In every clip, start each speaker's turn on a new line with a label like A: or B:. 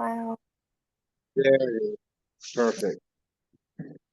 A: cloud.
B: There it is. Perfect.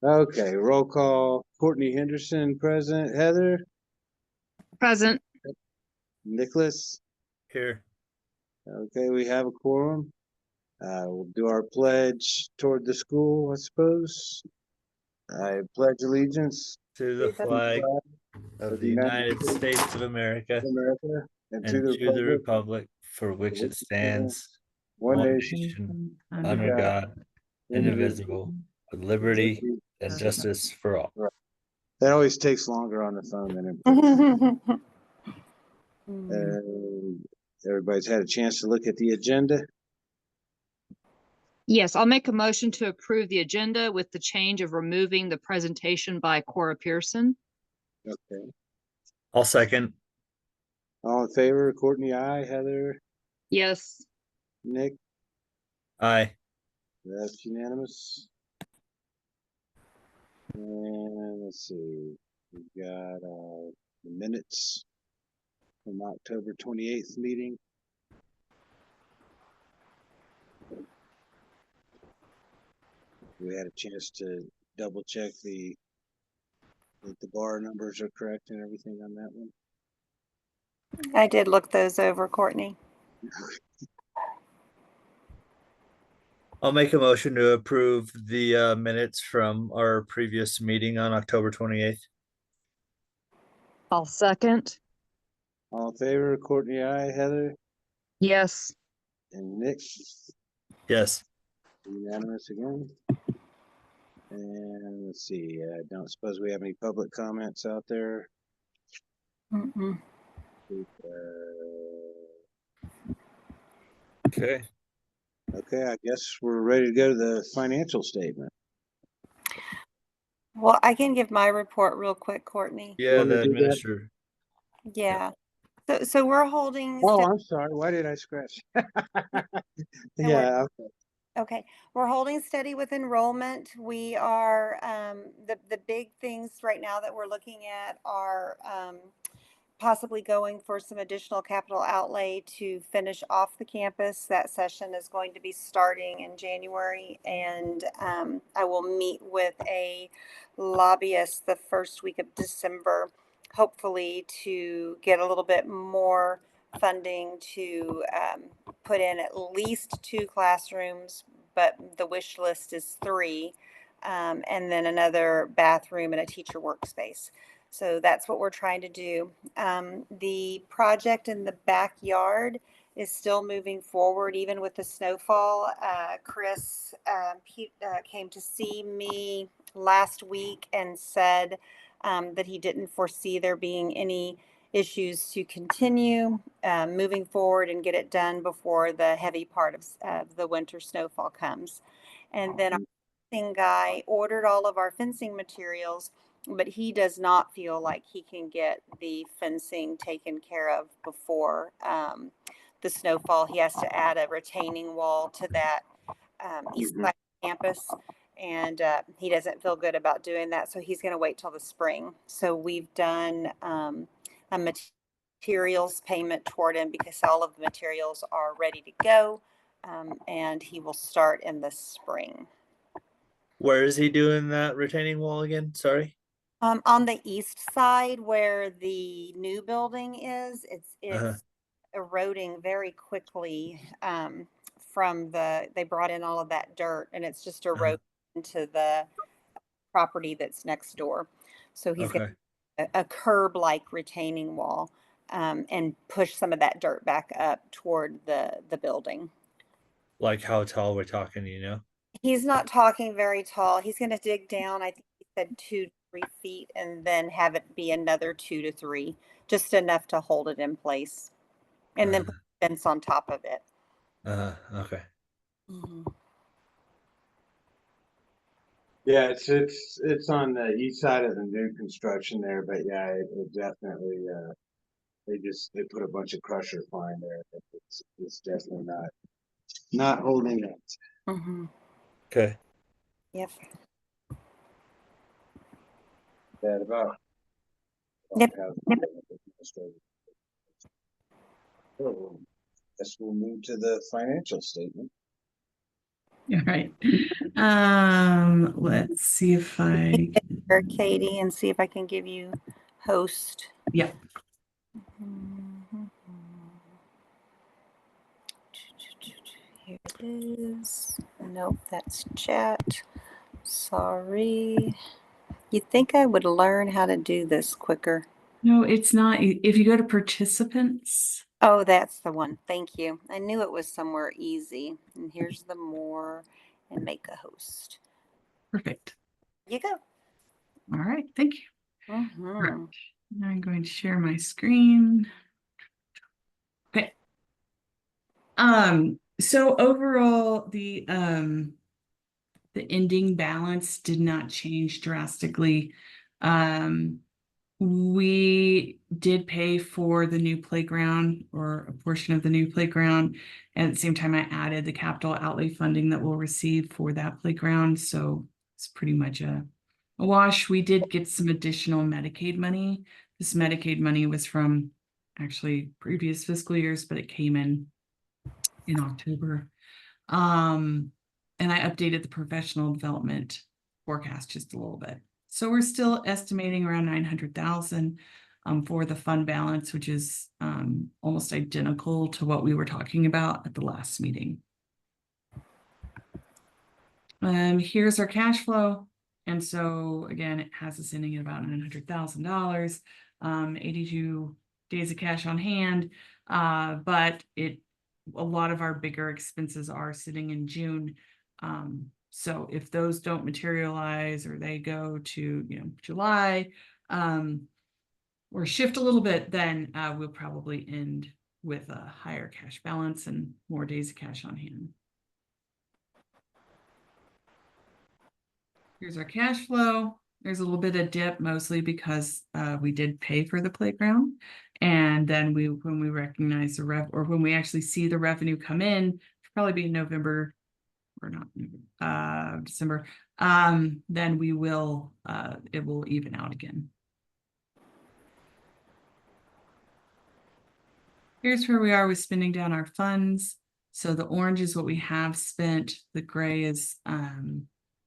B: Okay, roll call. Courtney Henderson, present. Heather?
C: Present.
B: Nicholas?
D: Here.
B: Okay, we have a quorum. We'll do our pledge toward the school, I suppose. I pledge allegiance
D: To the flag of the United States of America
B: and
D: and
B: to the
D: republic for which it stands,
B: one
D: one
B: nation,
D: nation, under God, indivisible, with liberty and justice for all.
B: Right. That always takes longer on the phone than in person. Everybody's had a chance to look at the agenda.
C: Yes, I'll make a motion to approve the agenda with the change of removing the presentation by Cora Pearson.
B: Okay.
D: I'll second.
B: All in favor? Courtney, aye. Heather?
C: Yes.
B: Nick?
D: Aye.
B: That's unanimous. And let's see. We've got the minutes from October 28th meeting. We had a chance to double check that the bar numbers are correct and everything on that one.
A: I did look those over, Courtney.
D: I'll make a motion to approve the minutes from our previous meeting on October 28th.
C: I'll second.
B: All in favor? Courtney, aye. Heather?
C: Yes.
B: And Nick?
D: Yes.
B: Unanimous again. And let's see, I don't suppose we have any public comments out there.
D: Okay.
B: Okay, I guess we're ready to go to the financial statement.
A: Well, I can give my report real quick, Courtney.
D: Yeah,
B: Want me
D: the
B: to do that?
D: administrator.
A: Yeah. So we're holding.
B: Oh, I'm sorry. Why did I scratch? Yeah.
A: Okay, we're holding steady with enrollment. We are the big things right now that we're looking at are possibly going for some additional capital outlay to finish off the campus. That session is going to be starting in January, and I will meet with a lobbyist the first week of December, hopefully to get a little bit more funding to put in at least 2 classrooms, but the wish list is 3, and then another bathroom and a teacher workspace. So that's what we're trying to do. The project in the backyard is still moving forward, even with the snowfall. Chris came to see me last week and said that he didn't foresee there being any issues to continue moving forward and get it done before the heavy part of the winter snowfall comes. And then our fencing guy ordered all of our fencing materials, but he does not feel like he can get the fencing taken care of before the snowfall. He has to add a retaining wall to that east side campus, and he doesn't feel good about doing that, so he's going to wait till the spring. So we've done a materials payment toward him because all of the materials are ready to go, and he will start in the spring.
D: Where is he doing that retaining wall again? Sorry.
A: On the east side where the new building is, it's eroding very quickly from they brought in all of that dirt, and it's just eroding into the property that's next door. So he's got a curb-like retaining wall and push some of that dirt back up toward the building.
D: Like how tall we're talking, you know?
A: He's not talking very tall. He's going to dig down, I think he said 2 to 3 feet, and then have it be another 2 to 3, just enough to hold it in place, and then put a fence on top of it.
D: Okay.
B: Yeah, it's on the east side of the new construction there, but yeah, it definitely they put a bunch of crusher fine there. It's definitely not holding it.
D: Okay.
A: Yep.
B: That about.
A: Yep.
B: So, guess we'll move to the financial statement.
E: All right. Let's see if I
A: Or Katie, and see if I can give you host.
E: yeah.
A: Here it is. Nope, that's chat. Sorry. You'd think I would learn how to do this quicker.
E: No, it's not. If you go to participants,
A: Oh, that's the one. Thank you. I knew it was somewhere easy. And here's the more and make a host.
E: perfect.
A: You go.
E: All right, thank you.
A: Mm-hmm.
E: Right. Now I'm going to share my screen. Okay. So overall, the ending balance did not change drastically. We did pay for the new playground, or a portion of the new playground. And at the same time, I added the capital outlay funding that we'll receive for that playground. So it's pretty much a wash. We did get some additional Medicaid money. This Medicaid money was from actually previous fiscal years, but it came in October. And I updated the professional development forecast just a little bit. So we're still estimating around 900,000 for the fund balance, which is almost identical to what we were talking about at the last meeting. Here's our cash flow. And so again, it has us ending at about $900,000, 82 days of cash on hand. But a lot of our bigger expenses are sitting in June. So if those don't materialize, or they go to, July, or shift a little bit, then we'll probably end with a higher cash balance and more days of cash on hand. Here's our cash flow. There's a little bit of dip, mostly because we did pay for the playground. And then when we recognize the when we actually see the revenue come in, probably be November or not, December, then it will even out again. Here's where we are with spending down our funds. So the orange is what we have spent. The gray is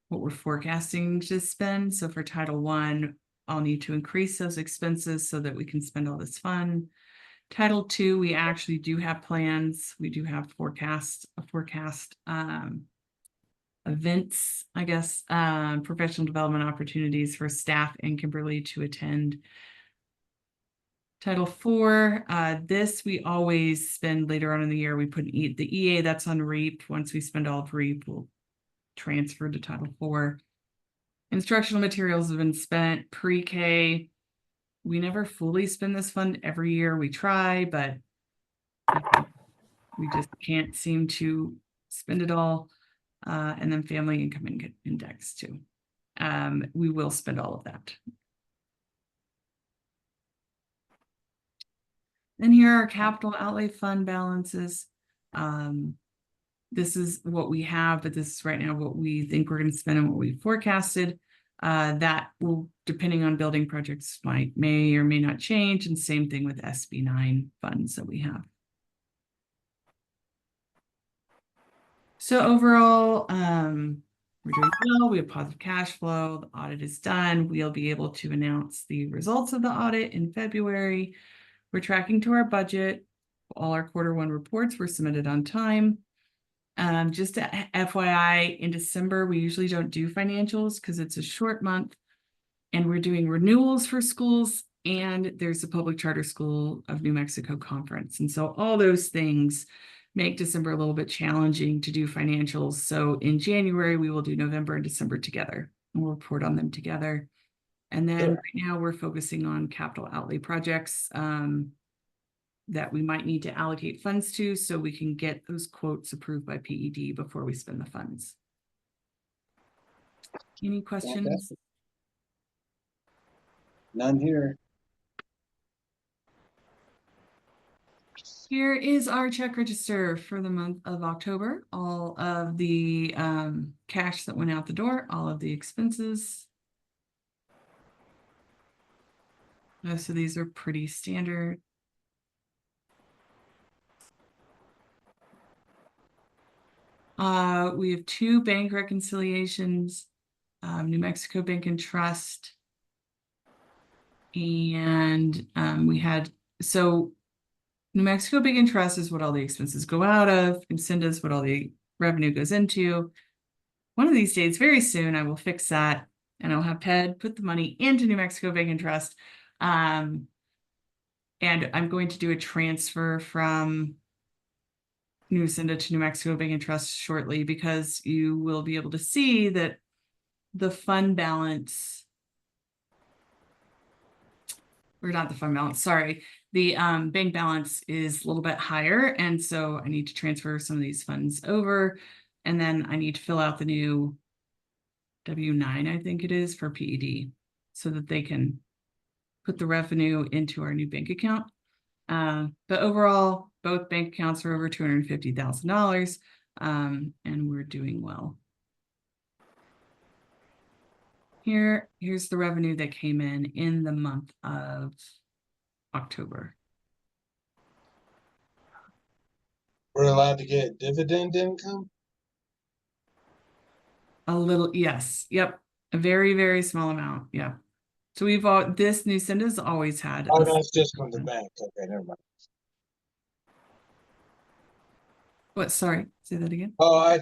E: what we're forecasting to spend. So for Title I, I'll need to increase those expenses so that we can spend all this fund. Title II, we actually do have plans. We do have forecast events, I guess, professional development opportunities for staff in Kimberly to attend. Title IV, this we always spend later on in the year. We put the EA that's on REAP. Once we spend all of REAP, we'll transfer to Title IV. Instructional materials have been spent. Pre-K, we never fully spend this fund every year. We try, but we just can't seem to spend it all. And then family income index too. We will spend all of that. Then here are capital outlay fund balances. This is what we have, but this is right now what we think we're going to spend and what we forecasted. That will, depending on building projects, may or may not change. And same thing with SB 9 funds that we have. So overall, we're doing well. We have positive cash flow. The audit is done. We'll be able to announce the results of the audit in February. We're tracking to our budget. All our Q1 reports were submitted on time. Just FYI, in December, we usually don't do financials because it's a short month, and we're doing renewals for schools, and there's the Public Charter School of New Mexico conference. And so all those things make December a little bit challenging to do financials. So in January, we will do November and December together, and we'll report on them together. And then right now we're focusing on capital outlay projects that we might need to allocate funds to, so we can get those quotes approved by PED before we spend the funds. Any questions?
B: Fantastic. None here.
E: Here is our check register for the month of October. All of the cash that went out the door, all of the expenses. Most of these are pretty standard. We have 2 bank reconciliations, New Mexico Bank and Trust. And so New Mexico Bank and Trust is what all the expenses go out of. Lucinda is what all the revenue goes into. One of these days, very soon, I will fix that and I'll have Ted put the money into New Mexico Bank and Trust. And I'm going to do a transfer from New Lucinda to New Mexico Bank and Trust shortly, because you will be able to see that the fund balance, or not the fund balance, sorry, the bank balance is a little bit higher. And so I need to transfer some of these funds over. And then I need to fill out the new W-9, I think it is, for PED, so that they can put the revenue into our new bank account. But overall, both bank accounts are over $250,000, and we're doing well. Here's the revenue that came in the month of October.
B: We're allowed to get dividend income?
E: A little, yes, yep, a very, very small amount, yeah. So we've all, this Lucinda's always had.
B: Oh,
E: a-
B: that's just from the bank. Okay, never mind.
E: What, sorry, say that again?
B: Oh, I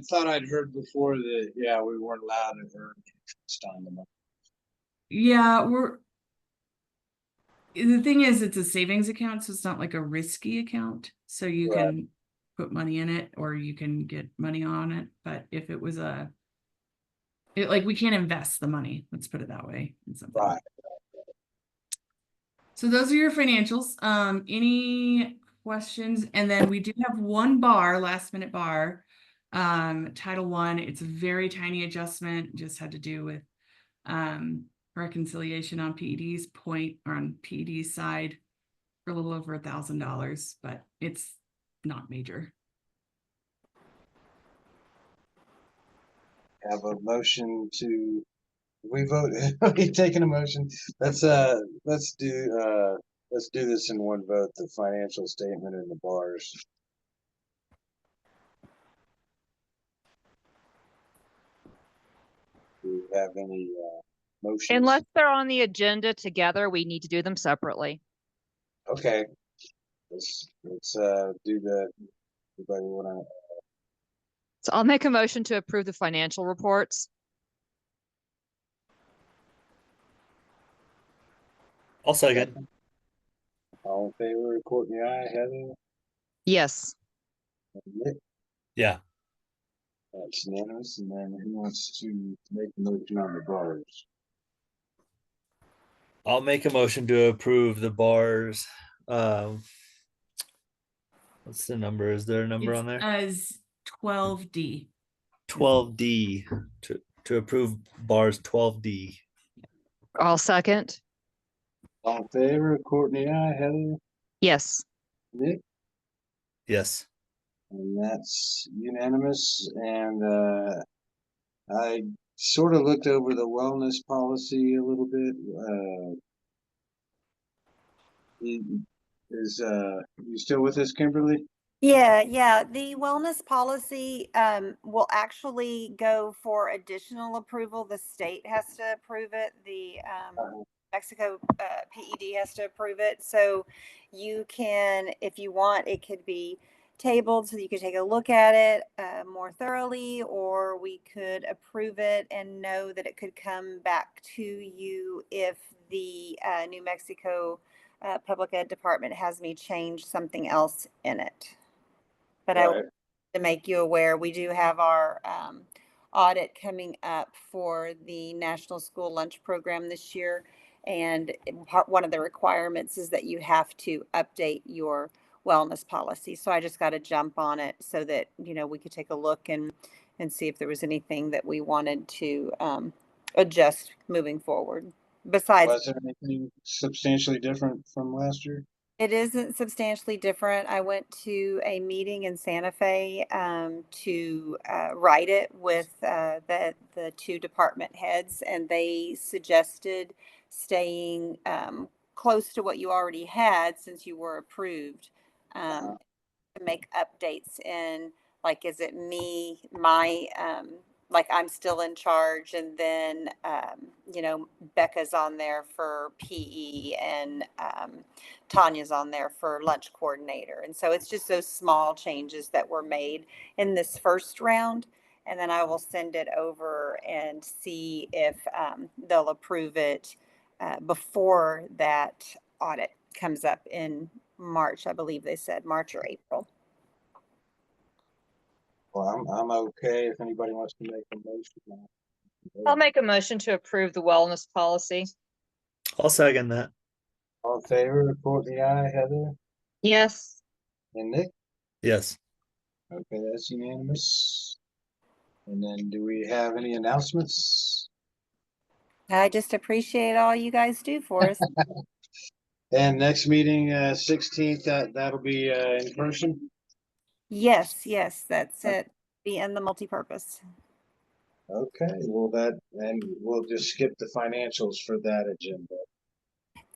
B: thought I'd heard before that, yeah, we weren't allowed to earn interest on the money.
E: Yeah, the thing is, it's a savings account, so it's not like a risky account. So you
B: Right.
E: can put money in it or you can get money on it. But if it was like we can't invest the money, let's put it that way, in something.
B: Right.
E: So those are your financials. Any questions? And then we do have one bar, last minute bar. Title I, it's a very tiny adjustment, just had to do with reconciliation on PED's point, or on PED's side, for a little over $1,000, but it's not major.
B: Have a motion to, we vote, we taking a motion. Let's do this in one vote, the financial statement and the bars. Do you have any motions?
C: Unless they're on the agenda together, we need to do them separately.
B: Okay. Let's do that. Everybody wanna,
C: So I'll make a motion to approve the financial reports.
D: I'll second.
B: all in favor, Courtney, aye, Heather,
C: Yes.
B: and Nick?
D: Yeah.
B: That's unanimous, and then who wants to make the motion on the bars?
D: I'll make a motion to approve the bars. What's the number? Is there a number on there?
E: As 12D.
D: 12D to approve bars 12D.
C: I'll second.
B: All in favor, Courtney, aye, Heather,
C: Yes.
B: Nick?
D: Yes.
B: And that's unanimous, and I sort of looked over the wellness policy a little bit. You still with us, Kimberly?
A: Yeah. The wellness policy will actually go for additional approval. The state has to approve it. The Mexico PED has to approve it. So you can, if you want, it could be tabled so you could take a look at it more thoroughly, or we could approve it and know that it could come back to you if the New Mexico Public Ed Department has me change something else in it. But I want to make you aware, we do have our audit coming up for the National School Lunch Program this year. And one of the requirements is that you have to update your wellness policy. So I just got to jump on it so that, we could take a look and see if there was anything that we wanted to adjust moving forward. Besides,
B: Was there anything substantially different from last year?
A: it isn't substantially different. I went to a meeting in Santa Fe to write it with the two department heads, and they suggested staying close to what you already had since you were approved, to make updates in Like, is it me, like I'm still in charge, and then, Becca's on there for PE, and Tanya's on there for lunch coordinator. And so it's just those small changes that were made in this first round. And then I will send it over and see if they'll approve it before that audit comes up in March. I believe they said March or April.
B: Well, I'm okay if anybody wants to make a motion.
C: I'll make a motion to approve the wellness policy.
D: I'll second that.
B: All in favor, Courtney, aye, Heather,
C: Yes.
B: and Nick?
D: Yes.
B: Okay, that's unanimous. And then do we have any announcements?
A: I just appreciate all you guys do for us.
B: And next meeting, 16th, that'll be in person?
A: Yes, that's it. Be in the multipurpose.
B: Okay, well and we'll just skip the financials for that agenda.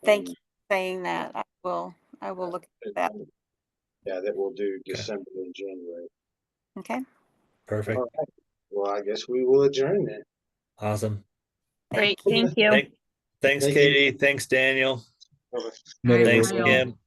A: Thank you for saying that. I will look at that.
B: Yeah, that we'll do December and January.
A: Okay.
D: Perfect.
B: All right. Well, I guess we will adjourn then.
D: Awesome.
C: Great.
A: Thank you.
C: Thank you.
D: Thanks,
B: Thank you.
D: Katie. Thanks, Daniel.
B: Okay.
E: All right,
D: Thanks,
E: bye, y'all.
D: Kim.